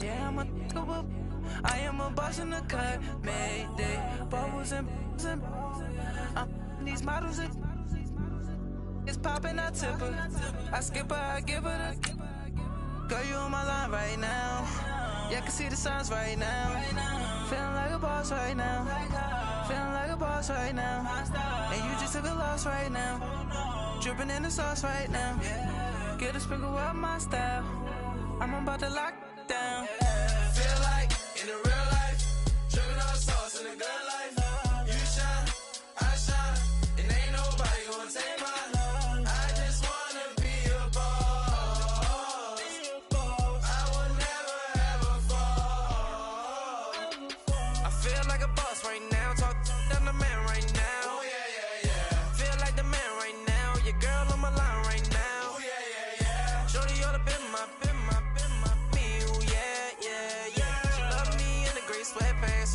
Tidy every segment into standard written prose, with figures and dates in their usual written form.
Yeah, I am a boss in the cut. Mayday, bubbles and these models. It's popping, I tip her. I skip her, I give her the. Girl, you on my line right now. Yeah, I can see the signs right now. Feeling like a boss right now. Feeling like a boss right now. And you just took a loss right now. Dripping in the sauce right now. Get a sprinkle up my style. I'm about to lock down. Feel like in the real life, dripping on sauce in the good life. You shine, I shine, and ain't nobody gonna take mine. I just wanna be a boss. I will never ever fall. I feel like a boss right now. Talk to the man right now. Oh yeah, yeah, yeah. Feel like the man right now. Your girl on my line right now. Oh yeah, yeah, yeah. Shorty oughta been my me. Ooh, yeah, yeah, yeah. She love me in the gray sweatpants.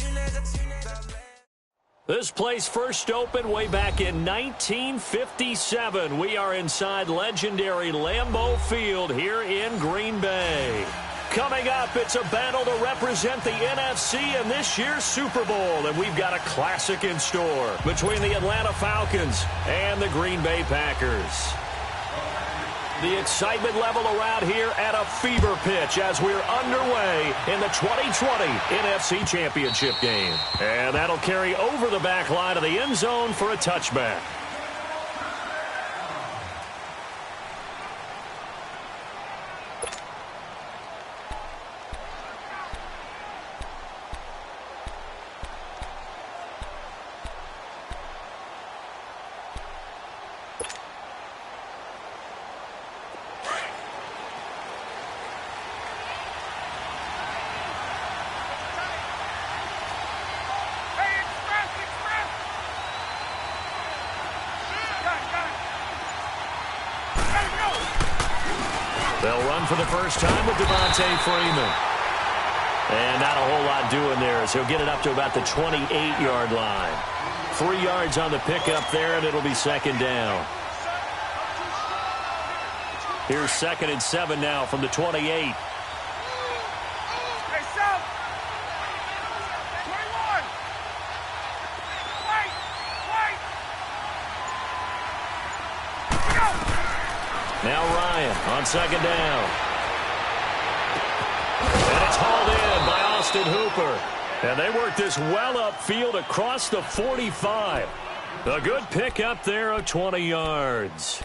This place first opened way back in 1957. We are inside legendary Lambeau Field here in Green Bay. Coming up, it's a battle to represent the NFC in this year's Super Bowl, and we've got a classic in store between the Atlanta Falcons and the Green Bay Packers. The excitement level around here at a fever pitch as we're underway in the 2020 NFC Championship game. And that'll carry over the back line of the end zone for a touchback. They'll run for the first time with Devontae Freeman. And not a whole lot doing there as he'll get it up to about the 28-yard line. 3 yards on the pickup there, and it'll be second down. Here's 2nd and 7 now from the 28. Now Ryan on 2nd down. And it's hauled in by Austin Hooper. And they work this well upfield across the 45. A good pickup there of 20 yards.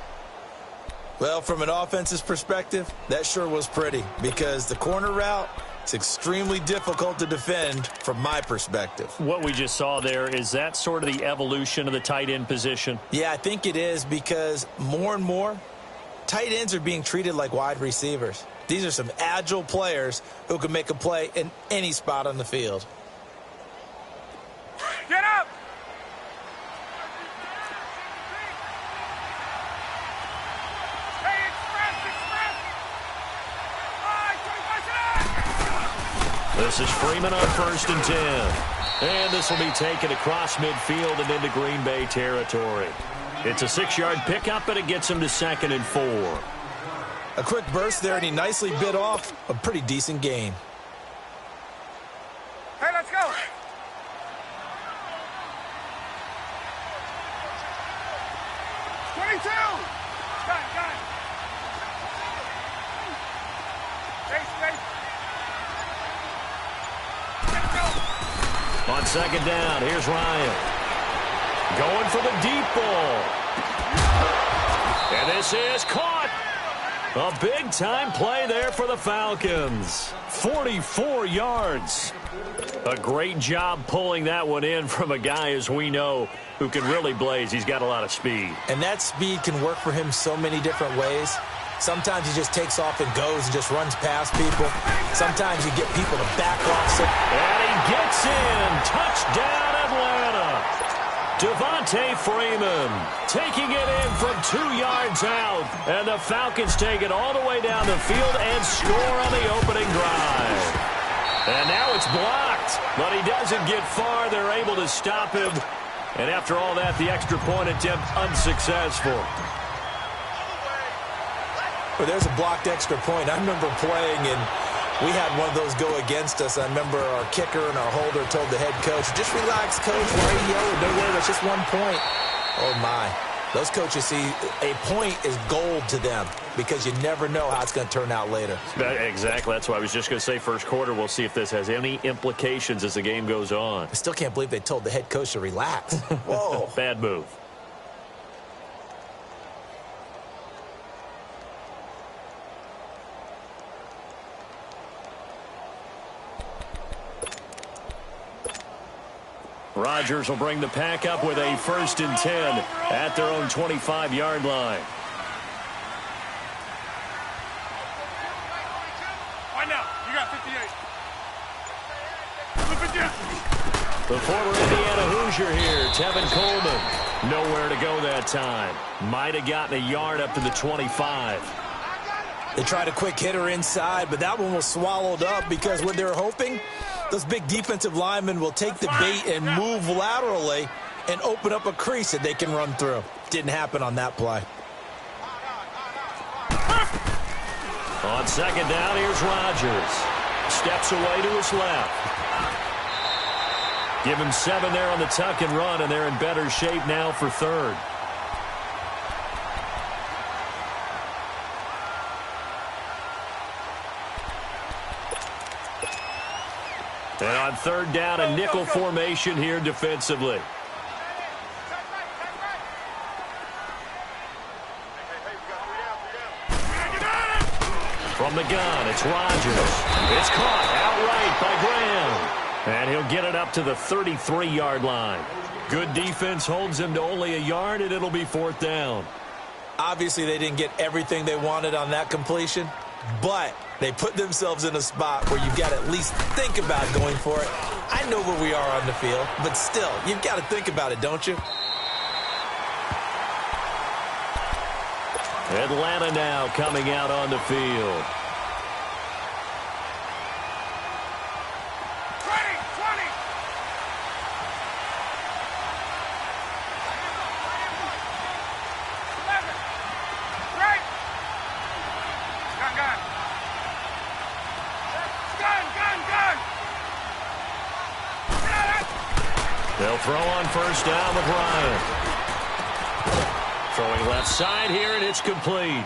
Well, from an offense's perspective, that sure was pretty because the corner route, it's extremely difficult to defend from my perspective. What we just saw there, is that sort of the evolution of the tight end position? Yeah, I think it is because more and more, tight ends are being treated like wide receivers. These are some agile players who can make a play in any spot on the field. Get up! Hey, express! This is Freeman on 1st and 10. And this will be taken across midfield and into Green Bay territory. It's a 6-yard pickup, and it gets him to 2nd and 4. A quick burst there, and he nicely bit off a pretty decent gain. Hey, let's go! '22! Got it. Space. Let's go! On 2nd down, here's Ryan. Going for the deep ball. And this is caught. A big-time play there for the Falcons. 44 yards. A great job pulling that one in from a guy, as we know, who can really blaze. He's got a lot of speed. And that speed can work for him so many different ways. Sometimes he just takes off and goes and just runs past people. Sometimes you get people to back off. And he gets in. Touchdown, Atlanta. Devontae Freeman taking it in from 2 yards out. And the Falcons take it all the way down the field and score on the opening drive. And now it's blocked, but he doesn't get far. They're able to stop him. And after all that, the extra point attempt unsuccessful. Well, there's a blocked extra point. I remember playing, and We had one of those go against us. I remember our kicker and our holder told the head coach, just relax, coach. Why are you yelling? Don't worry, that's just 1 point. Oh, my. Those coaches see a point is gold to them because you never know how it's going to turn out later. Exactly. That's why I was just going to say first quarter. We'll see if this has any implications as the game goes on. I still can't believe they told the head coach to relax. Whoa. Bad move. Rodgers will bring the pack up with a 1st and 10 at their own 25-yard line. Why now? You got 58. Flip it down. The former Indiana Hoosier here, Tevin Coleman. Nowhere to go that time. Might have gotten a yard up to the 25. They tried a quick hitter inside, but that one was swallowed up because what they're hoping, those big defensive linemen will take the bait and move laterally and open up a crease that they can run through. Didn't happen on that play. On 2nd down, here's Rodgers. Steps away to his left. Give him 7 there on the tuck and run, and they're in better shape now for 3rd. And on 3rd down, a nickel formation here defensively. From the gun, it's Rodgers. It's caught outright by Graham. And he'll get it up to the 33-yard line. Good defense holds him to only a yard, and it'll be 4th down. Obviously, they didn't get everything they wanted on that completion, but they put themselves in a spot where you've got to at least think about going for it. I know where we are on the field, but still, you've got to think about it, don't you? Atlanta now coming out on the field. 20, 20. Right. Gun. They'll throw on 1st down with Ryan. Throwing left side here, and it's complete.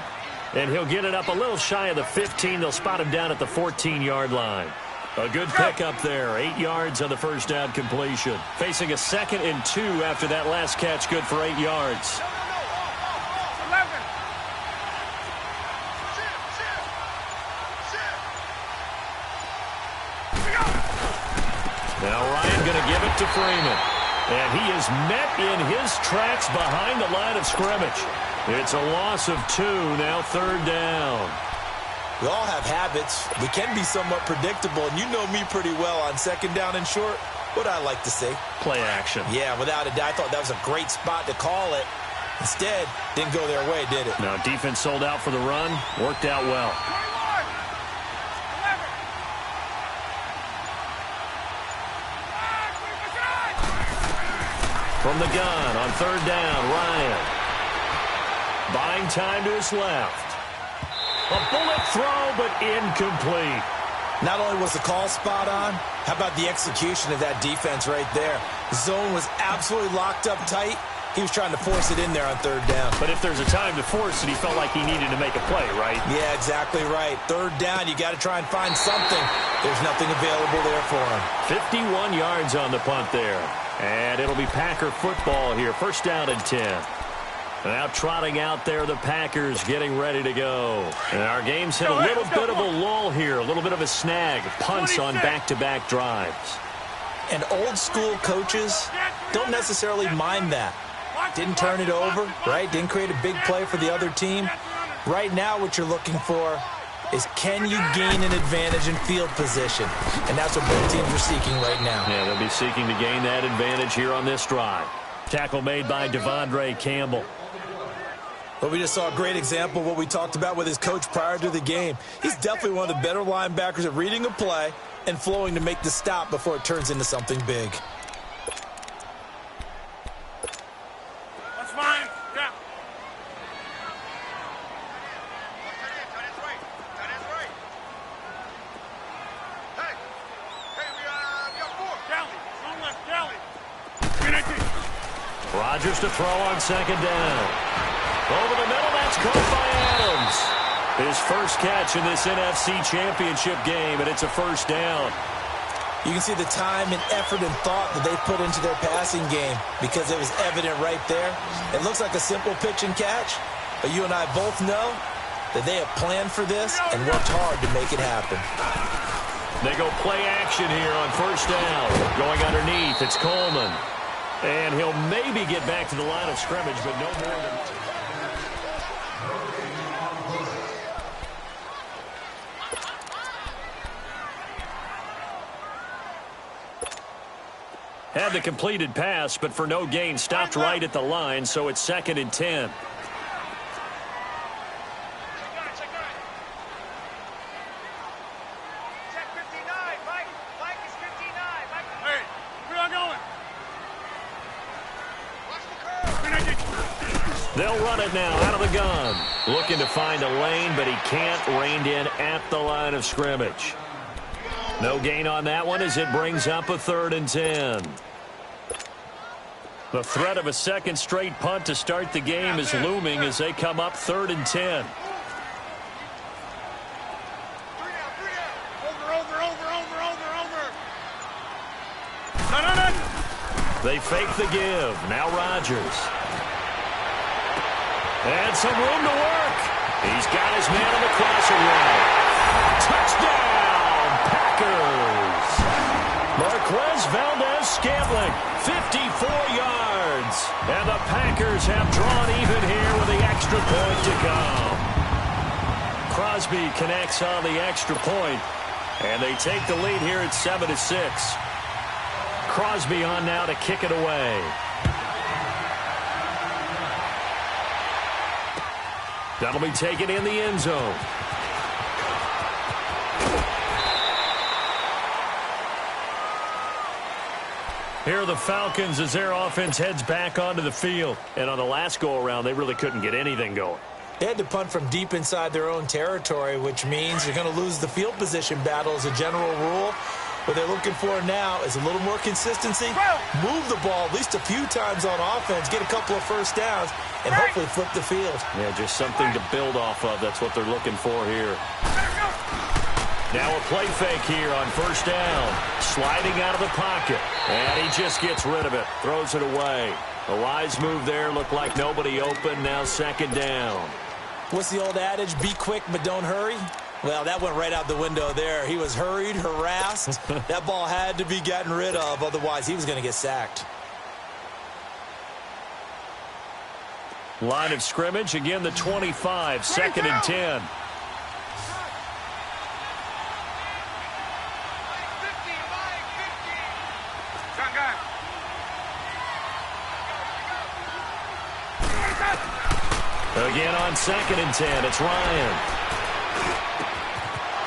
And he'll get it up a little shy of the 15. They'll spot him down at the 14-yard line. A good pickup there. 8 yards on the 1st down completion. Facing a 2nd and 2 after that last catch. Good for 8 yards. 11. Now Ryan going to give it to Freeman. And he is met in his tracks behind the line of scrimmage. It's a loss of 2, now 3rd down. We all have habits. We can be somewhat predictable, and you know me pretty well on 2nd down and short. What I like to see. Play action. Yeah, without a doubt, I thought that was a great spot to call it. Instead, didn't go their way, did it? Now defense sold out for the run. Worked out well. 21. From the gun on 3rd down, Ryan. Buying time to his left. A bullet throw, but incomplete. Not only was the call spot on, how about the execution of that defense right there? The zone was absolutely locked up tight. He was trying to force it in there on 3rd down. But if there's a time to force it, he felt like he needed to make a play, right? Yeah, exactly right. 3rd down, you got to try and find something. There's nothing available there for him. 51 yards on the punt there. And it'll be Packer football here. 1st down and 10. Now trotting out there, the Packers getting ready to go. And our game's hit a little bit of a lull here, a little bit of a snag. Punts on back-to-back drives. And old school coaches don't necessarily mind that. Didn't turn it over, right? Didn't create a big play for the other team. Right now what you're looking for is can you gain an advantage in field position? And that's what both teams are seeking right now. Yeah, they'll be seeking to gain that advantage here on this drive. Tackle made by Devondre Campbell. But we just saw a great example of what we talked about with his coach prior to the game. He's definitely one of the better linebackers at reading a play and flowing to make the stop before it turns into something big. That's fine. Yeah. Rodgers to throw on second down. Over the middle, that's caught by Adams. His first catch in this NFC Championship game, and it's a first down. You can see the time and effort and thought that they put into their passing game because it was evident right there. It looks like a simple pitch and catch, but you and I both know that they have planned for this and worked hard to make it happen. They go play action here on first down. Going underneath, it's Coleman. And he'll maybe get back to the line of scrimmage, but no more than... Had the completed pass, but for no gain, stopped right at the line, so it's 2nd and 10. They'll run it now out of the gun. Looking to find a lane, but he can't. Reined in at the line of scrimmage. No gain on that one as it brings up a 3rd and 10. The threat of a second straight punt to start the game is looming as they come up 3rd and 10. They fake the give. Now Rodgers. And some room to work. He's got his man on the crossing route. Touchdown, Packers. Marquez Valdez-Scantling, 54 yards. And the Packers have drawn even here with the extra point to come. Crosby connects on the extra point, and they take the lead here at 7-6. Crosby on now to kick it away. That'll be taken in the end zone. Here are the Falcons as their offense heads back onto the field. And on the last go-around, they really couldn't get anything going. They had to punt from deep inside their own territory, which means you're going to lose the field position battle as a general rule. What they're looking for now is a little more consistency, move the ball at least a few times on offense, get a couple of first downs, and hopefully flip the field. Yeah, just something to build off of. That's what they're looking for here. Now a play fake here on first down. Sliding out of the pocket. And he just gets rid of it. Throws it away. A wise move there. Looked like nobody open. Now 2nd down. What's the old adage? Be quick, but don't hurry. Well, that went right out the window there. He was hurried, harassed. That ball had to be gotten rid of. Otherwise, he was going to get sacked. Line of scrimmage. Again, the 25. 2nd and 10. Again on 2nd and 10, it's Ryan.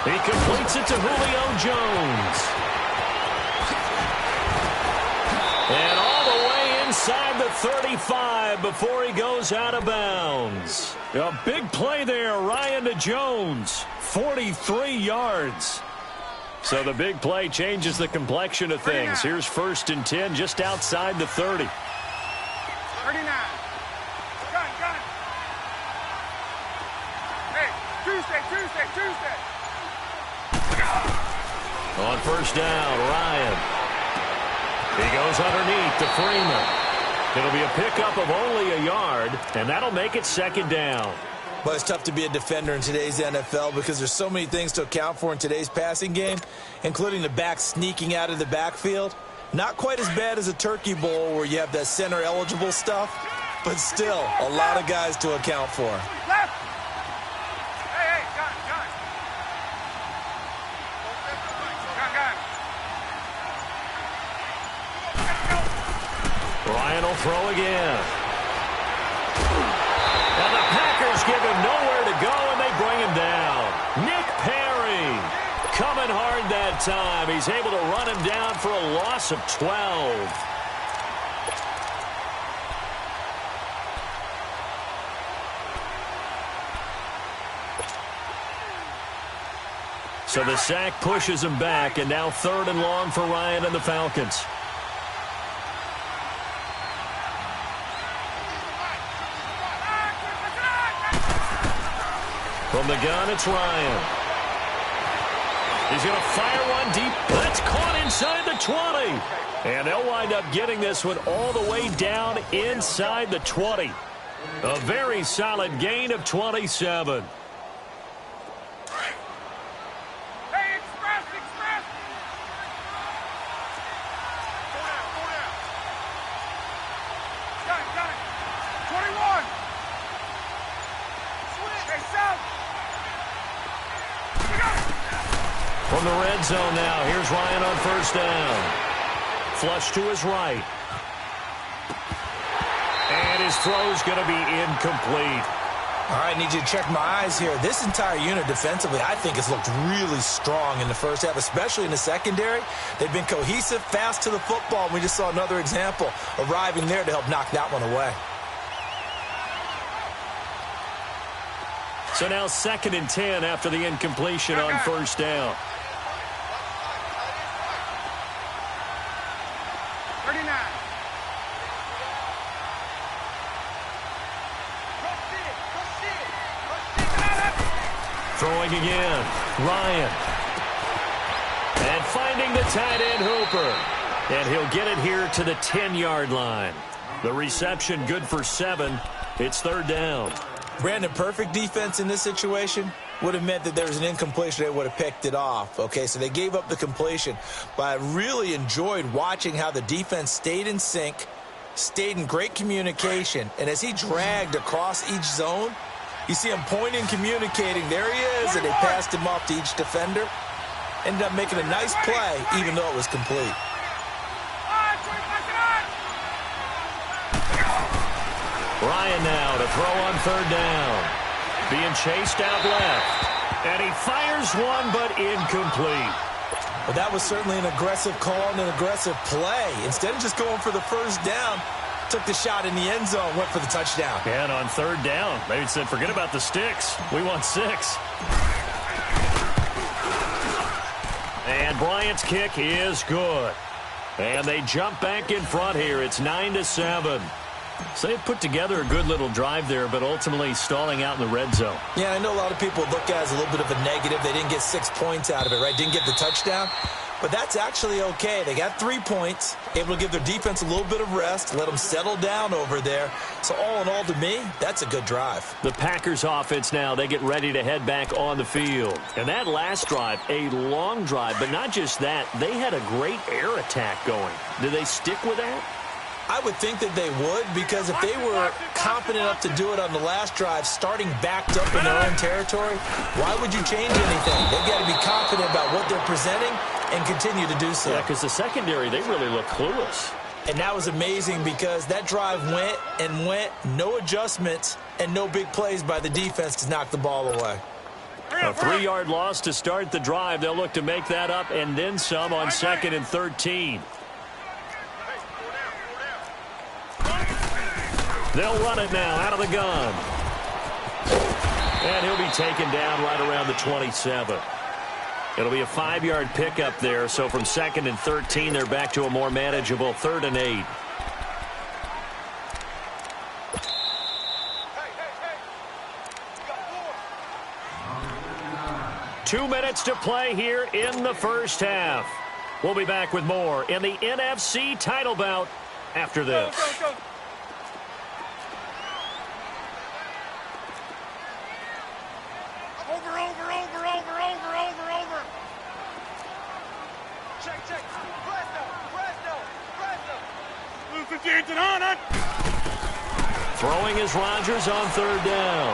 He completes it to Julio Jones. And all the way inside the 35 before he goes out of bounds. A big play there, Ryan to Jones. 43 yards. So the big play changes the complexion of things. Here's 1st and 10 just outside the 30. 39. Tuesday. On first down, Ryan. He goes underneath to Freeman. It'll be a pickup of only a yard, and that'll make it 2nd down. But it's tough to be a defender in today's NFL because there's so many things to account for in today's passing game, including the back sneaking out of the backfield. Not quite as bad as a turkey bowl where you have that center-eligible stuff, but still a lot of guys to account for. Left. Ryan will throw again. And the Packers give him nowhere to go, and they bring him down. Nick Perry coming hard that time. He's able to run him down for a loss of 12. So the sack pushes him back, and now 3rd and long for Ryan and the Falcons. From the gun, it's Ryan. He's going to fire one deep. That's caught inside the 20. And they'll wind up getting this one all the way down inside the 20. A very solid gain of 27. Hey, express! Got it. 21. Switch. Hey, south. From the red zone now, here's Ryan on first down. Flush to his right. And his throw's going to be incomplete. All right, need you to check my eyes here. This entire unit defensively, I think, has looked really strong in the first half, especially in the secondary. They've been cohesive, fast to the football, and we just saw another example arriving there to help knock that one away. So now 2nd and 10 after the incompletion on first down. 39. Throwing again, Ryan. And finding the tight end Hooper. And he'll get it here to the 10-yard line. The reception good for 7. It's 3rd down. Brandon, perfect defense in this situation would have meant that there was an incompletion. They would have picked it off. Okay, so they gave up the completion. But I really enjoyed watching how the defense stayed in sync, stayed in great communication, and as he dragged across each zone, you see him pointing, communicating. There he is, and they passed him off to each defender. Ended up making a nice play, even though it was complete. Ryan now to throw on 3rd down. Being chased out left. And he fires one, but incomplete. Well, that was certainly an aggressive call and an aggressive play. Instead of just going for the first down, took the shot in the end zone, went for the touchdown. And on 3rd down, they said, forget about the sticks. We want 6. And Bryant's kick is good. And they jump back in front here. It's 9-7. So they put together a good little drive there, but ultimately stalling out in the red zone. Yeah, I know a lot of people look at it as a little bit of a negative. They didn't get 6 points out of it, right? Didn't get the touchdown. But that's actually okay. They got 3 points, able to give their defense a little bit of rest, let them settle down over there. So all in all, to me, that's a good drive. The Packers offense now, they get ready to head back on the field. And that last drive, a long drive, but not just that, they had a great air attack going. Do they stick with that? I would think that they would, because if they were confident enough to do it on the last drive, starting backed up in their own territory, why would you change anything? They've got to be confident about what they're presenting and continue to do so. Yeah, because the secondary, they really look clueless. And that was amazing because that drive went and went, no adjustments, and no big plays by the defense to knock the ball away. A 3-yard loss to start the drive. They'll look to make that up and then some on 2nd and 13. They'll run it now out of the gun. And he'll be taken down right around the 27. It'll be a 5-yard pickup there. So from 2nd and 13, they're back to a more manageable 3rd and 8. Two minutes to play here in the first half. We'll be back with more in the NFC title bout after this. Go. Over. Check. Presto. Blue 58 to on. Throwing is Rodgers on 3rd down.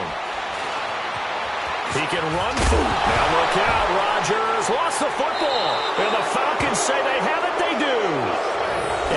He can run through. Now look out, Rodgers lost the football. And the Falcons say they have it, they do.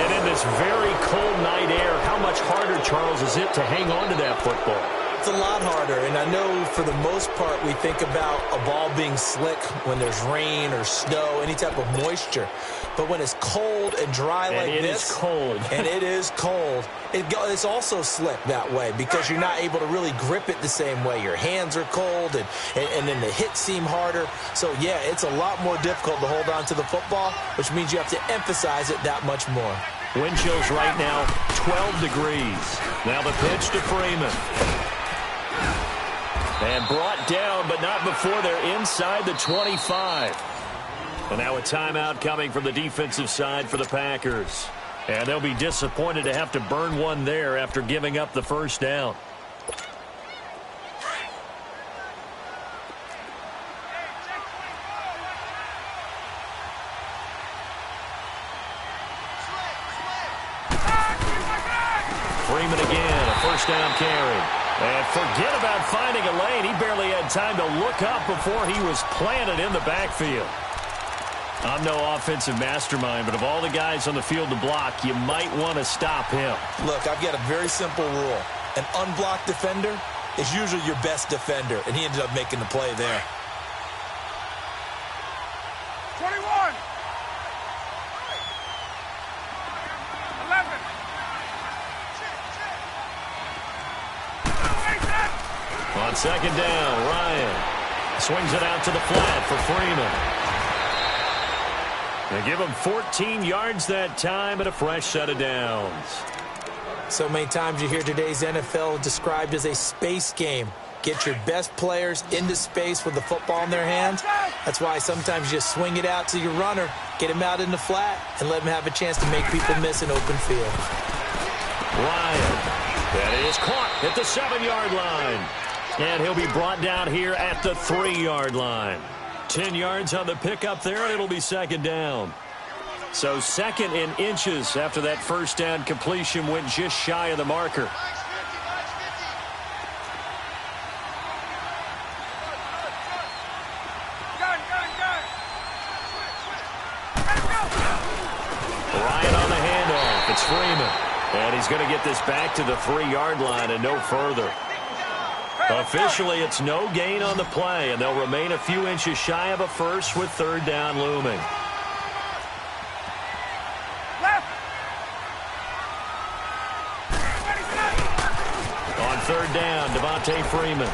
And in this very cold night air, how much harder, Charles, is it to hang on to that football? It's a lot harder, and I know for the most part we think about a ball being slick when there's rain or snow, any type of moisture. But when it's cold and dry like this, and it is cold, it's also slick that way because you're not able to really grip it the same way. Your hands are cold, and then the hits seem harder. So, yeah, it's a lot more difficult to hold on to the football, which means you have to emphasize it that much more. Wind chills right now, 12 degrees. Now the pitch to Freeman. And brought down, but not before they're inside the 25. And now a timeout coming from the defensive side for the Packers. And they'll be disappointed to have to burn one there after giving up the first down. Freeman again, a first down carry. And forget about finding a lane. He barely had time to look up before he was planted in the backfield. I'm no offensive mastermind, but of all the guys on the field to block, you might want to stop him. Look, I've got a very simple rule. An unblocked defender is usually your best defender, and he ended up making the play there. 21. 11. On second down, Ryan swings it out to the flat for Freeman. They give him 14 yards that time and a fresh set of downs. So many times you hear today's NFL described as a space game. Get your best players into space with the football in their hands. That's why sometimes you swing it out to your runner, get him out in the flat, and let him have a chance to make people miss an open field. Ryan, that is caught at the 7-yard line. And he'll be brought down here at the 3-yard line. 10 yards on the pickup there, and it'll be second down. So second in inches after that first down completion went just shy of the marker. Ryan on the handoff. It's Freeman. And he's going to get this back to the 3-yard line and no further. Officially, it's no gain on the play, and they'll remain a few inches shy of a first with third down looming. On third down, Devontae Freeman.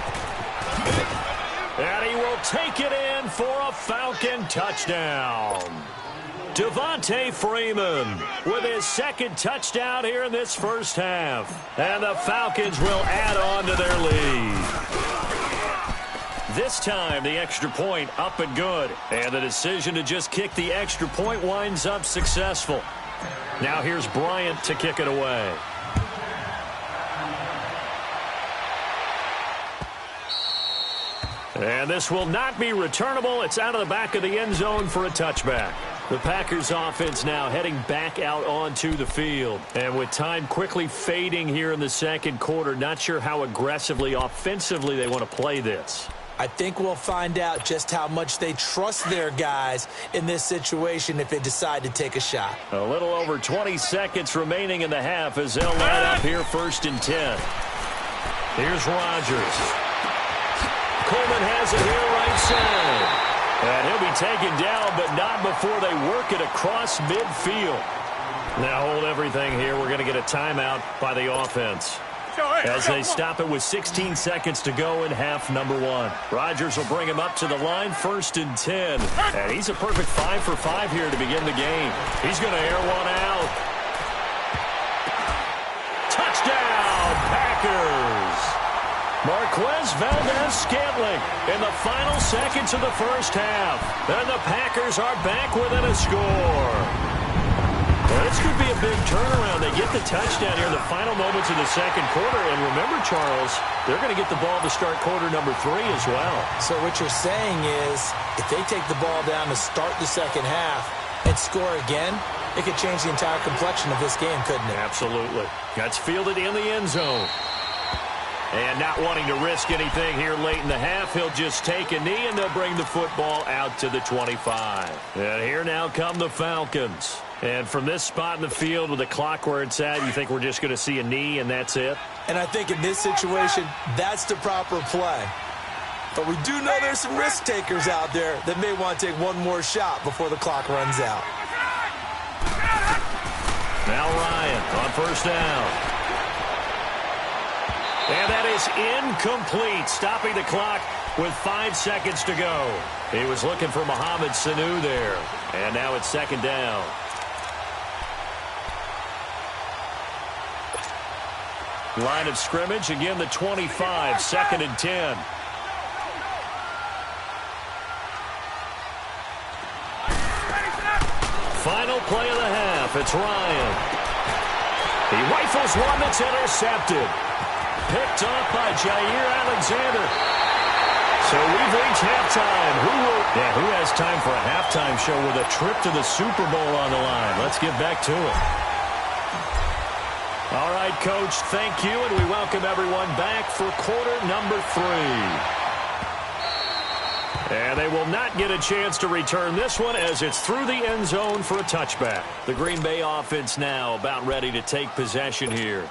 And he will take it in for a Falcon touchdown. Devontae Freeman with his second touchdown here in this first half. And the Falcons will add on to their lead. This time, the extra point up and good. And the decision to just kick the extra point winds up successful. Now here's Bryant to kick it away. And this will not be returnable. It's out of the back of the end zone for a touchback. The Packers offense now heading back out onto the field. And with time quickly fading here in the second quarter, not sure how aggressively, offensively they want to play this. I think we'll find out just how much they trust their guys in this situation if they decide to take a shot. A little over 20 seconds remaining in the half as they'll line up here first and 10. Here's Rodgers. Coleman has it here right side. And he'll be taken down, but not before they work it across midfield. Now hold everything here. We're going to get a timeout by the offense as they stop it with 16 seconds to go in half number 1. Rodgers will bring him up to the line, first and 10. And he's a perfect 5 for 5 here to begin the game. He's going to air one out. Touchdown, Packers! Marquez Valdez-Scantling in the final seconds of the first half. And the Packers are back within a score. Well, this could be a big turnaround. They get the touchdown here in the final moments of the second quarter. And remember, Charles, they're going to get the ball to start quarter number 3 as well. So what you're saying is if they take the ball down to start the second half and score again, it could change the entire complexion of this game, couldn't it? Absolutely. That's fielded in the end zone. And not wanting to risk anything here late in the half, he'll just take a knee, and they'll bring the football out to the 25. And here now come the Falcons. And from this spot in the field with the clock where it's at, you think we're just going to see a knee and that's it? And I think in this situation, that's the proper play. But we do know there's some risk takers out there that may want to take one more shot before the clock runs out. Now Ryan on first down. And that is incomplete, stopping the clock with 5 seconds to go. He was looking for Mohamed Sanu there. And now it's second down. Line of scrimmage, again the 25, second and 10. final play of the half. It's Ryan. He rifles one that's intercepted. Picked off by Jair Alexander. So we've reached halftime. Who has time for a halftime show with a trip to the Super Bowl on the line? Let's get back to it. All right, Coach, thank you, and we welcome everyone back for quarter number 3. And they will not get a chance to return this one as it's through the end zone for a touchback. The Green Bay offense now about ready to take possession here.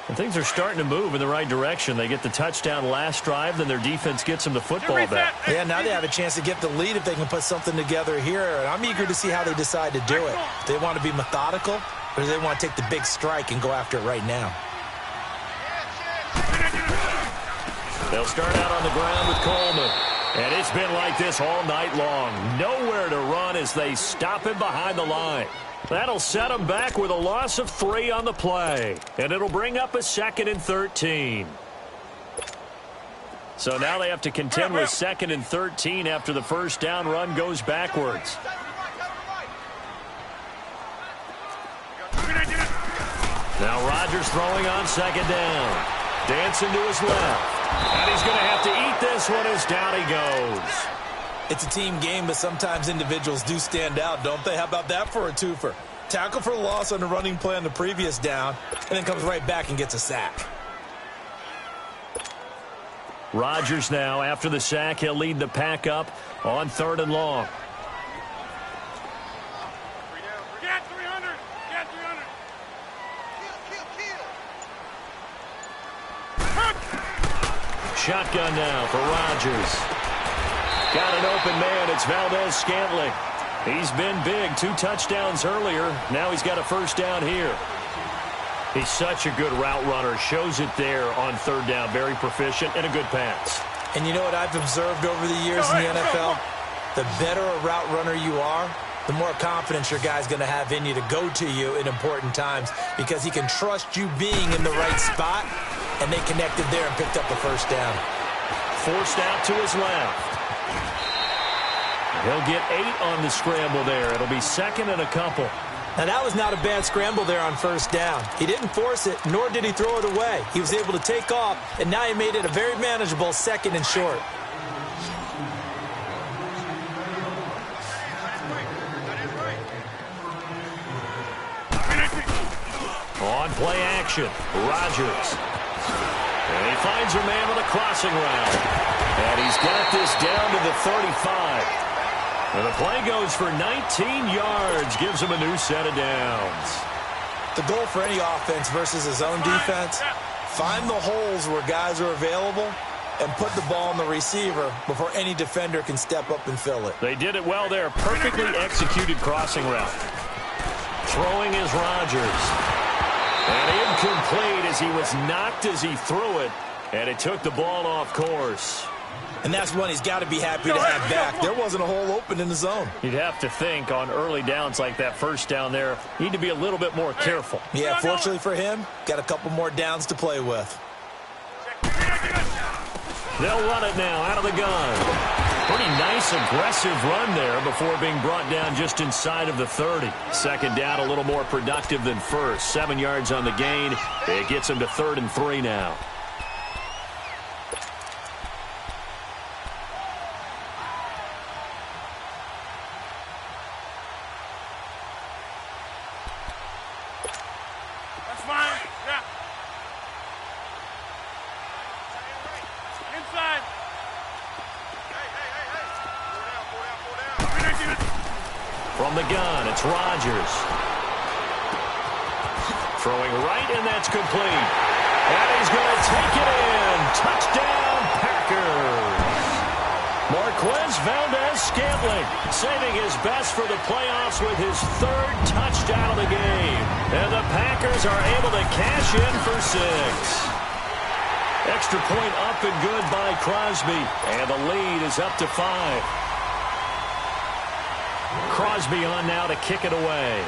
And things are starting to move in the right direction. They get the touchdown last drive, then their defense gets them the football back. Yeah, now they have a chance to get the lead if they can put something together here. And I'm eager to see how they decide to do it. Do they want to be methodical, or do they want to take the big strike and go after it right now? They'll start out on the ground with Coleman. And it's been like this all night long. Nowhere to run as they stop him behind the line. That'll set them back with a loss of 3 on the play. And it'll bring up a 2nd and 13. So now they have to contend with 2nd and 13 after the first down run goes backwards. Now Rodgers throwing on 2nd down. Dancing to his left. And he's going to have to eat this one as down he goes. It's a team game, but sometimes individuals do stand out, don't they? How about that for a twofer? Tackle for loss on the running play on the previous down, and then comes right back and gets a sack. Rodgers now, after the sack, he'll lead the pack up on 3rd and long. Get 300. Get 300. Shotgun now for Rodgers. Got an open man. It's Valdez-Scantling. He's been big. 2 touchdowns earlier. Now he's got a first down here. He's such a good route runner. Shows it there on 3rd down. Very proficient and a good pass. And you know what I've observed over the years in the NFL? The better a route runner you are, the more confidence your guy's going to have in you to go to you in important times because he can trust you being in the right spot, and they connected there and picked up the first down. Forced out to his left. He'll get 8 on the scramble there. It'll be 2nd and a couple. Now, that was not a bad scramble there on first down. He didn't force it, nor did he throw it away. He was able to take off, and now he made it a very manageable 2nd and short. On play action, Rodgers. And he finds a man with a crossing route. And he's got this down to the 35. And the play goes for 19 yards, gives him a new set of downs. The goal for any offense versus his own defense, find the holes where guys are available and put the ball on the receiver before any defender can step up and fill it. They did it well there. Perfectly executed crossing route. Throwing is Rodgers. And incomplete as he was knocked as he threw it. And it took the ball off course. And that's one he's got to be happy to have back. There wasn't a hole open in the zone. You'd have to think on early downs like that first down there, you need to be a little bit more careful. Yeah, fortunately for him, got a couple more downs to play with. They'll run it now out of the gun. Pretty nice, aggressive run there before being brought down just inside of the 30. 2nd down, a little more productive than first. 7 yards on the gain. It gets him to 3rd and 3 now. That's fine. Yeah. Inside. From the gun, it's Rodgers. Throwing right, and that's complete. And he's going to take it in. Touchdown, Packers. Marquez Valdez-Scantling saving his best for the playoffs with his 3rd touchdown of the game. And the Packers are able to cash in for 6. Extra point up and good by Crosby. And the lead is up to 5. Crosby on now to kick it away.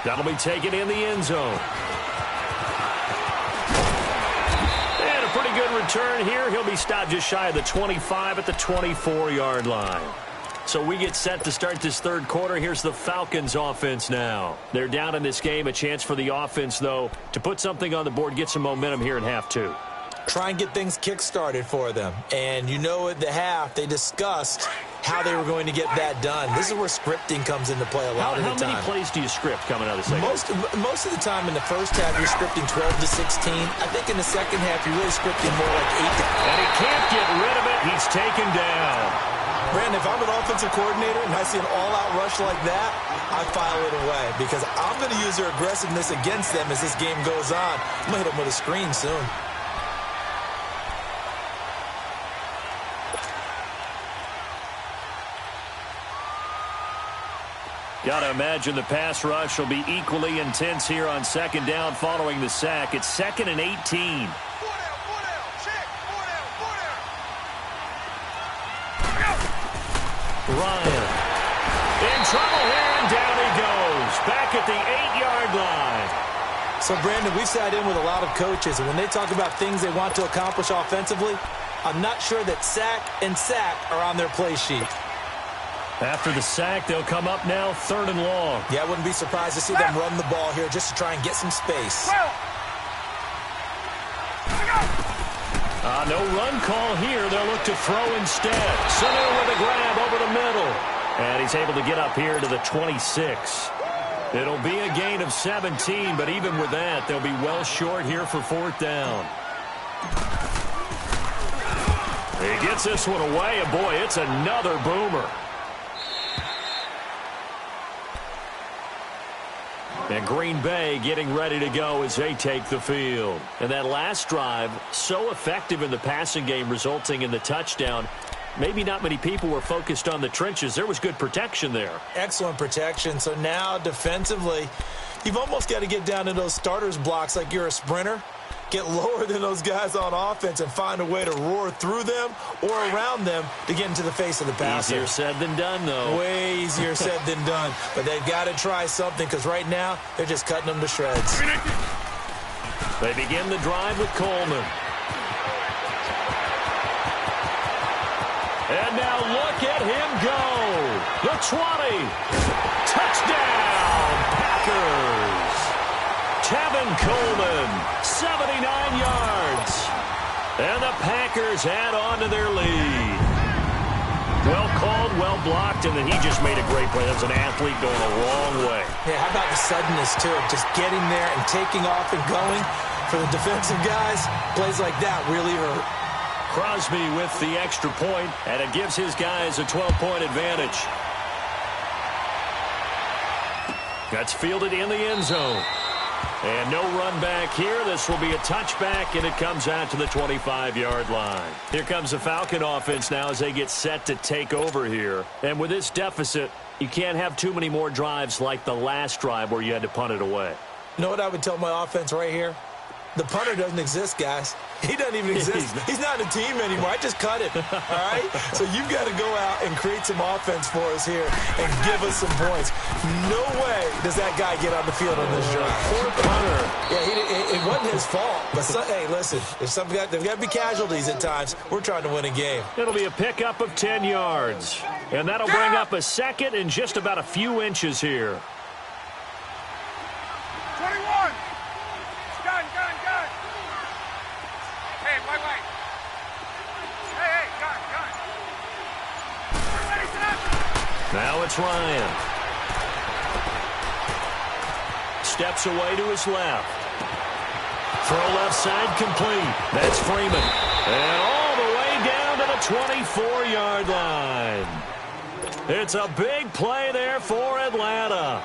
That'll be taken in the end zone. And a pretty good return here. He'll be stopped just shy of the 25 at the 24-yard line. So we get set to start this third quarter. Here's the Falcons offense now. They're down in this game. A chance for the offense, though, to put something on the board, get some momentum here in half two. Try and get things kick-started for them. And you know at the half, they discussed how they were going to get that done. This is where scripting comes into play a lot of the time. How many plays do you script coming out of the second? Most of the time in the first half, you're scripting 12 to 16. I think in the second half, you're really scripting more like 8 to... And he can't get rid of it. He's taken down. Brandon, if I'm an offensive coordinator and I see an all-out rush like that, I file it away because I'm going to use their aggressiveness against them as this game goes on. I'm going to hit them with a screen soon. Got to imagine the pass rush will be equally intense here on second down following the sack. It's 2nd and 18. Ryan in trouble here, and down he goes. Back at the 8-yard line. So, Brandon, we've sat in with a lot of coaches, and when they talk about things they want to accomplish offensively, I'm not sure that sack and sack are on their play sheet. After the sack, they'll come up now 3rd and long. Yeah, I wouldn't be surprised to see them run the ball here just to try and get some space. No run call here. They'll look to throw instead. Sanu with a grab over the middle. And he's able to get up here to the 26. It'll be a gain of 17, but even with that, they'll be well short here for 4th down. He gets this one away, and boy, it's another boomer. And Green Bay getting ready to go as they take the field. And that last drive, so effective in the passing game, resulting in the touchdown. Maybe not many people were focused on the trenches. There was good protection there. Excellent protection. So now defensively, you've almost got to get down to those starters blocks like you're a sprinter. Get lower than those guys on offense and find a way to roar through them or around them to get into the face of the passer. Easier said than done, though. Way easier said than done. But they've got to try something because right now they're just cutting them to shreds. They begin the drive with Coleman. And now look at him go. The 20. Touchdown, Packers. Tevin Coleman, 79 yards. And the Packers add on to their lead. Well called, well blocked, and then he just made a great play. That's an athlete going a long way. Yeah, how about the suddenness, too, of just getting there and taking off and going? For the defensive guys, plays like that really hurt. Crosby with the extra point, and it gives his guys a 12-point advantage. That's fielded in the end zone. And no run back here. This will be a touchback, and it comes out to the 25-yard line. Here comes the Falcon offense now as they get set to take over here. And with this deficit, you can't have too many more drives like the last drive where you had to punt it away. You know what I would tell my offense right here? The punter doesn't exist, guys. He doesn't even exist. He's not in a team anymore. I just cut him, all right? So you've got to go out and create some offense for us here and give us some points. No way does that guy get on the field on this drive. Poor punter. Yeah, it wasn't his fault. But, hey, listen, there's got to be casualties at times. We're trying to win a game. It'll be a pickup of 10 yards. And that'll bring up a second and just about a few inches here. 21. Gun. Hey, wait. Hey, gun. Everybody sit up. Now it's Ryan. Steps away to his left. Throw left side complete. That's Freeman. And all the way down to the 24-yard line. It's a big play there for Atlanta.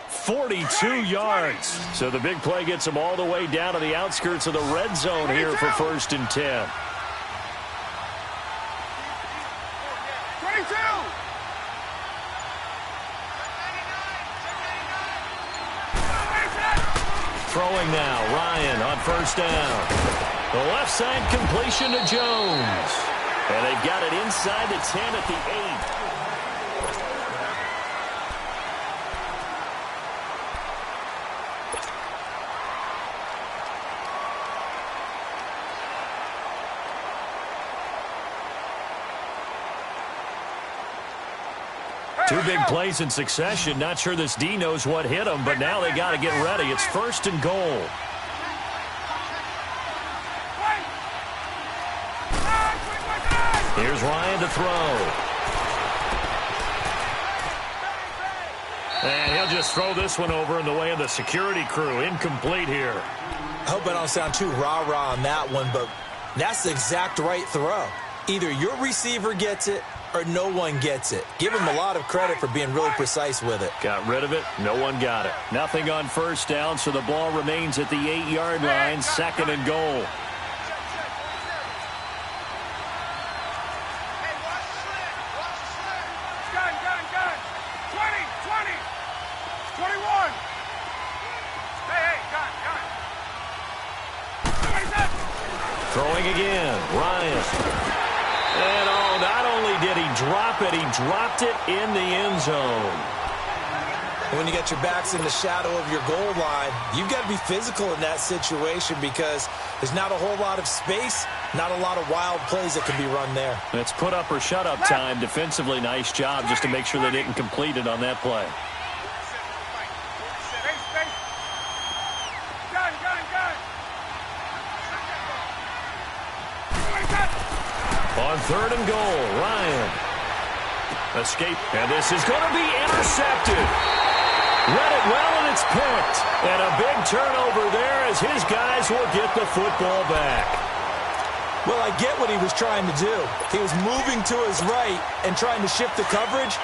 42 yards. So the big play gets them all the way down to the outskirts of the red zone here for 1st and 10. 22. Throwing now, Ryan on 1st down. The left side completion to Jones. And they've got it inside the 10 at the 8. Two big plays in succession. Not sure this D knows what hit him, but now they got to get ready. It's 1st and goal. Here's Ryan to throw. And he'll just throw this one over in the way of the security crew. Incomplete here. I hope I don't sound too rah-rah on that one, but that's the exact right throw. Either your receiver gets it or no one gets it. Give him a lot of credit for being really precise with it. Got rid of it. No one got it. Nothing on 1st down, so the ball remains at the 8-yard line. 2nd and goal. Throwing again, Ryan. And not only did he drop it, he dropped it in the end zone. When you got your backs in the shadow of your goal line, you've got to be physical in that situation because there's not a whole lot of space, not a lot of wild plays that can be run there. It's put up or shut up time. Defensively, nice job just to make sure they didn't complete it on that play. On 3rd and goal, Ryan. Escape, and this is going to be intercepted. Read it well, and it's picked. And a big turnover there as his guys will get the football back. Well, I get what he was trying to do. He was moving to his right and trying to shift the coverage,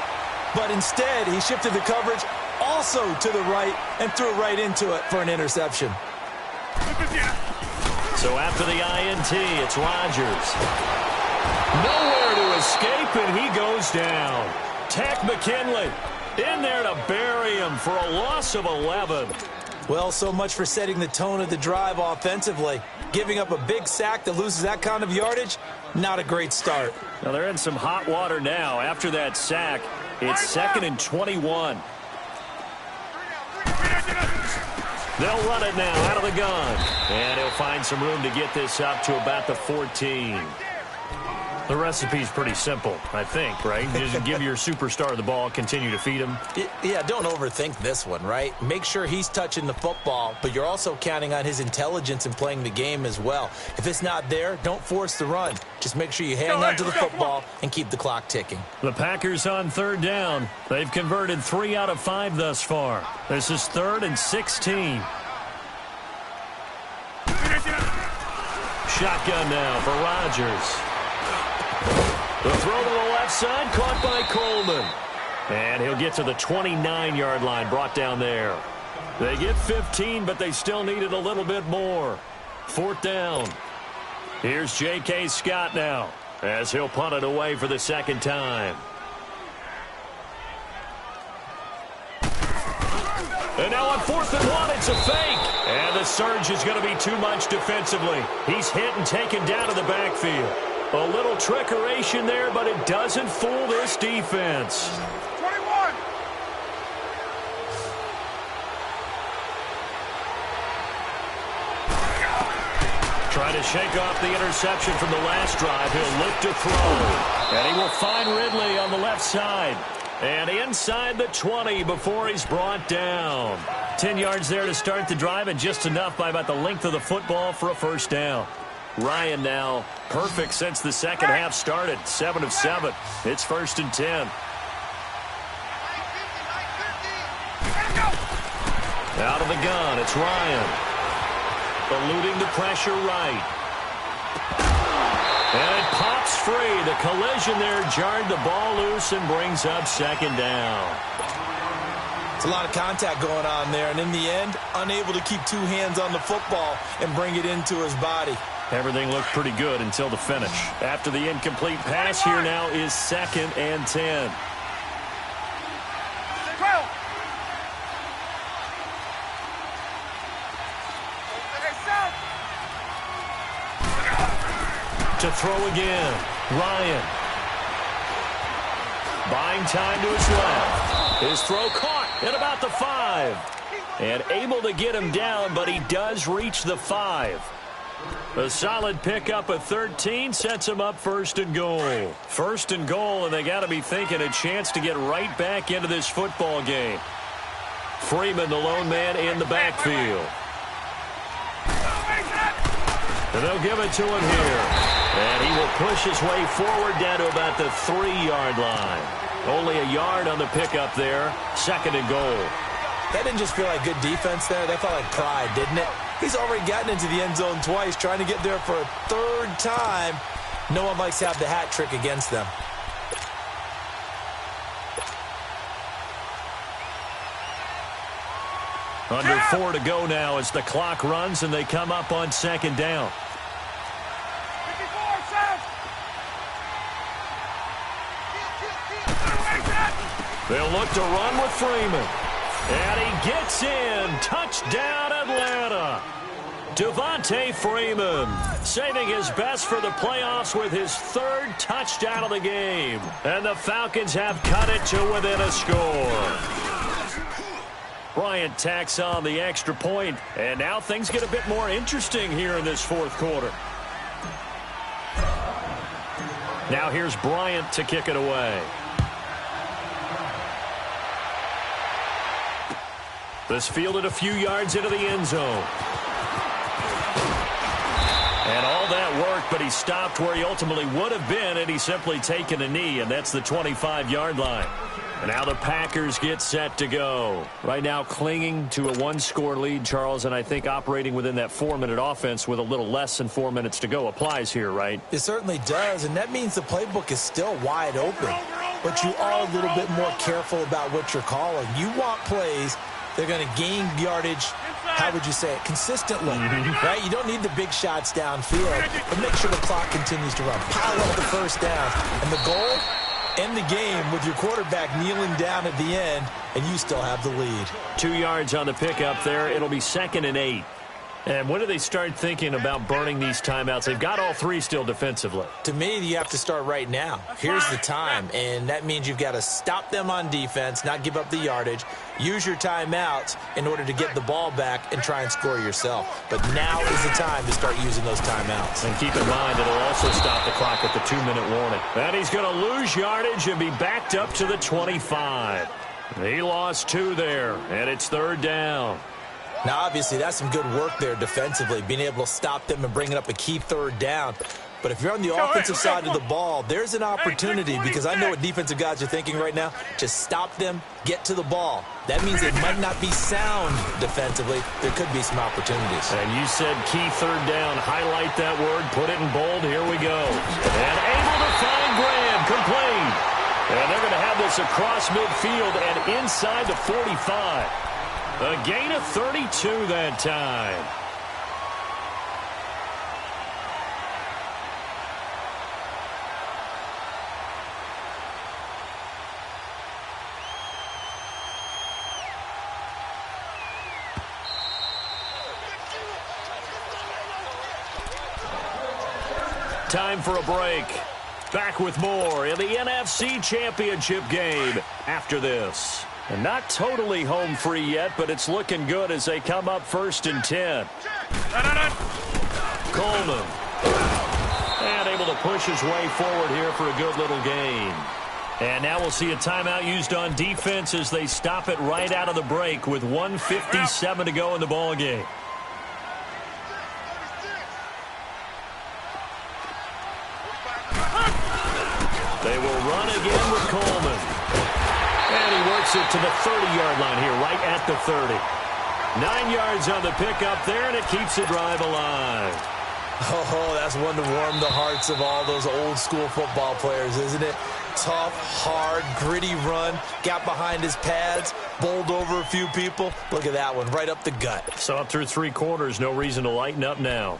but instead he shifted the coverage also to the right and threw right into it for an interception. So after the INT, it's Rodgers. Nowhere to escape, and he goes down. Tech McKinley in there to bury him for a loss of 11. Well, so much for setting the tone of the drive offensively. Giving up a big sack that loses that kind of yardage, not a great start. Now they're in some hot water now. After that sack, it's 2nd and 21. They'll run it now out of the gun. And he'll find some room to get this up to about the 14. The recipe's pretty simple, I think, right? Just give your superstar the ball, continue to feed him. Yeah, don't overthink this one, right? Make sure he's touching the football, but you're also counting on his intelligence in playing the game as well. If it's not there, don't force the run. Just make sure you hang on to the football and keep the clock ticking. The Packers on 3rd down. They've converted 3 out of 5 thus far. This is 3rd and 16. Shotgun now for Rodgers. The throw to the left side, caught by Coleman. And he'll get to the 29-yard line, brought down there. They get 15, but they still needed a little bit more. 4th down. Here's J.K. Scott now, as he'll punt it away for the 2nd time. And now on 4th and 1, it's a fake. And the surge is going to be too much defensively. He's hit and taken down to the backfield. A little trickeration there, but it doesn't fool this defense. 21. Trying to shake off the interception from the last drive. He'll look to throw. And he will find Ridley on the left side. And inside the 20 before he's brought down. 10 yards there to start the drive, and just enough by about the length of the football for a 1st down. Ryan now perfect since the second half started. 7 of 7. It's 1st and 10. Out of the gun, it's Ryan. Eluding the pressure right. And it pops free. The collision there jarred the ball loose and brings up 2nd down. It's a lot of contact going on there, and in the end, unable to keep 2 hands on the football and bring it into his body. Everything looked pretty good until the finish. After the incomplete pass, here now is 2nd and 10. To throw again, Ryan. Buying time to his left. His throw caught at about the 5. And able to get him down, but he does reach the 5. A solid pickup of 13 sets him up first and goal. First and goal, and they got to be thinking a chance to get right back into this football game. Freeman, the lone man in the backfield. And they'll give it to him here. And he will push his way forward down to about the 3-yard line. Only a yard on the pickup there. Second and goal. That didn't just feel like good defense there. That felt like pride, didn't it? He's already gotten into the end zone twice, trying to get there for a third time. No one likes to have the hat trick against them. Under 4 to go now as the clock runs and they come up on second down. 54, set. They'll look to run with Freeman. And he gets in. Touchdown, Atlanta. Devontae Freeman saving his best for the playoffs with his 3rd touchdown of the game. And the Falcons have cut it to within a score. Bryant tacks on the extra point, and now things get a bit more interesting here in this 4th quarter. Now here's Bryant to kick it away. This fielded a few yards into the end zone. And all that worked, but he stopped where he ultimately would have been had he simply taken a knee, and that's the 25-yard line. And now the Packers get set to go. Right now clinging to a 1-score lead, Charles, and I think operating within that 4-minute offense with a little less than 4 minutes to go applies here, right? It certainly does, and that means the playbook is still wide open. But you are a little bit more careful about what you're calling. You want plays they're going to gain yardage, how would you say it, consistently, right? You don't need the big shots downfield, but make sure the clock continues to run. Pile up the first down. And the goal, end the game with your quarterback kneeling down at the end, and you still have the lead. 2 yards on the pickup there. It'll be 2nd and 8. And when do they start thinking about burning these timeouts? They've got all 3 still defensively. To me, you have to start right now. Here's the time, and that means you've got to stop them on defense, not give up the yardage, use your timeouts in order to get the ball back and try and score yourself. But now is the time to start using those timeouts. And keep in mind, it'll also stop the clock at the 2-minute warning. And he's going to lose yardage and be backed up to the 25. He lost 2 there, and it's 3rd down. Now, obviously, that's some good work there defensively, being able to stop them and bringing up a key 3rd down. But if you're on the offensive side of the ball, there's an opportunity, because I know what defensive guys are thinking right now. Just stop them, get to the ball. That means it might not be sound defensively. There could be some opportunities. And you said key 3rd down. Highlight that word. Put it in bold. Here we go. And able to find Graham. Complete. And they're going to have this across midfield and inside the 45. A gain of 32 that time. Time for a break. Back with more in the NFC Championship game after this. And not totally home free yet, but it's looking good as they come up 1st and 10. Coleman. And able to push his way forward here for a good little gain. And now we'll see a timeout used on defense as they stop it right out of the break with 1:57 to go in the ball game. They will run again with Coleman. And he works it to the 30-yard line here, right at the 30. 9 yards on the pickup there, and it keeps the drive alive. Oh, that's one to warm the hearts of all those old-school football players, isn't it? Tough, hard, gritty run, got behind his pads, bowled over a few people. Look at that one, right up the gut. Saw it through 3 quarters, no reason to lighten up now.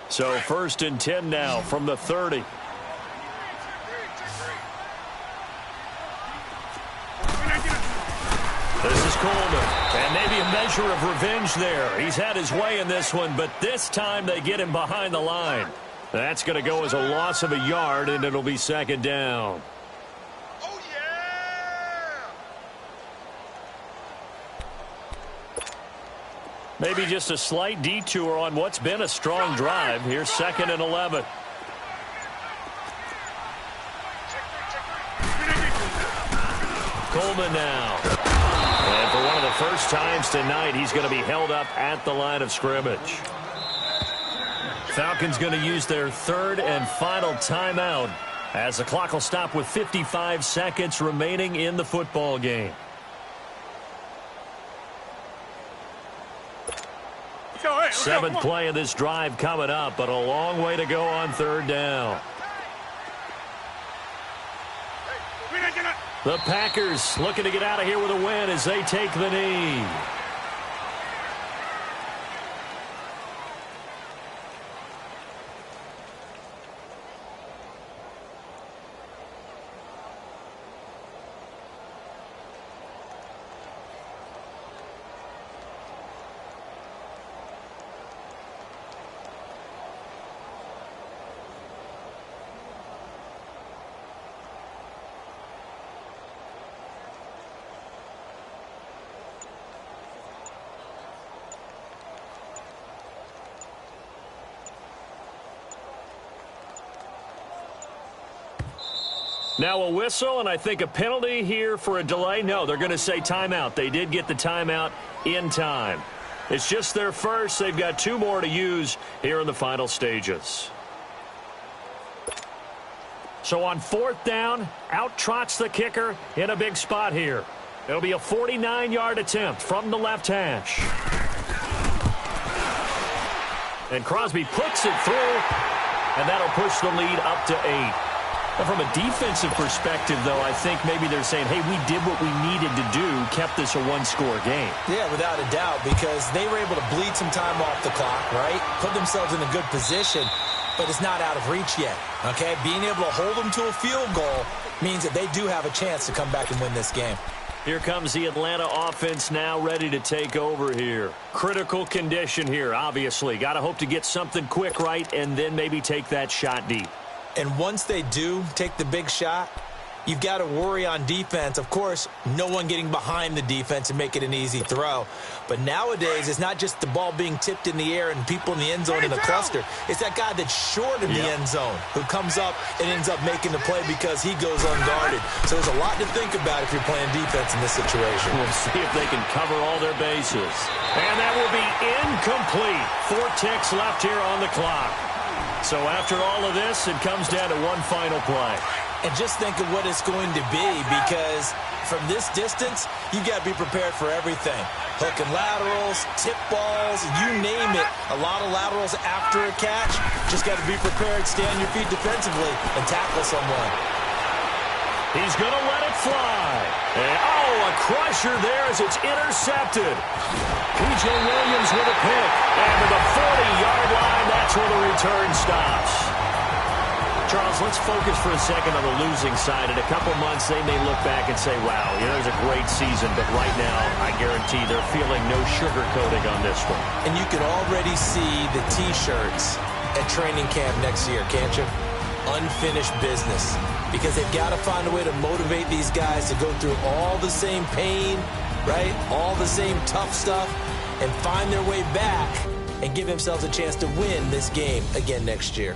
So 1st and 10 now from the 30. This is Coleman, and maybe a measure of revenge there. He's had his way in this one, but this time they get him behind the line. That's going to go as a loss of a yard, and it'll be 2nd down. Oh, yeah! Maybe just a slight detour on what's been a strong drive. Here's 2nd and 11. Coleman now. And for one of the first times tonight, he's going to be held up at the line of scrimmage. Falcons going to use their 3rd and final timeout as the clock will stop with 55 seconds remaining in the football game. Seventh play of this drive coming up, but a long way to go on 3rd down. The Packers looking to get out of here with a win as they take the knee. Now a whistle, and I think a penalty here for a delay. No, they're going to say timeout. They did get the timeout in time. It's just their first. They've got 2 more to use here in the final stages. So on 4th down, out trots the kicker in a big spot here. It'll be a 49-yard attempt from the left hash. And Crosby puts it through, and that'll push the lead up to 8. Well, from a defensive perspective, though, I think maybe they're saying, hey, we did what we needed to do, kept this a 1-score game. Yeah, without a doubt, because they were able to bleed some time off the clock, right? Put themselves in a good position, but it's not out of reach yet, okay? Being able to hold them to a field goal means that they do have a chance to come back and win this game. Here comes the Atlanta offense now ready to take over here. Critical condition here, obviously. Got to hope to get something quick right and then maybe take that shot deep. And once they do take the big shot, you've got to worry on defense. Of course, no one getting behind the defense and make it an easy throw. But nowadays, it's not just the ball being tipped in the air and people in the end zone in a cluster. It's that guy that's short of the end zone who comes up and ends up making the play because he goes unguarded. So there's a lot to think about if you're playing defense in this situation. We'll see if they can cover all their bases. And that will be incomplete. 4 ticks left here on the clock. So after all of this, it comes down to one final play. And just think of what it's going to be, because from this distance, you got to be prepared for everything. Hook and laterals, tip balls, you name it. A lot of laterals after a catch. Just got to be prepared, stay on your feet defensively, and tackle someone. He's going to let it fly. And, a crusher there as it's intercepted. P.J. Williams with a pick. And to the 40-yard line, that's where the return stops. Charles, let's focus for a second on the losing side. In a couple months, they may look back and say, wow, it was a great season. But right now, I guarantee they're feeling no sugarcoating on this one. And you can already see the T-shirts at training camp next year, can't you? Unfinished business. Because they've got to find a way to motivate these guys to go through all the same pain, right? All the same tough stuff, and find their way back and give themselves a chance to win this game again next year.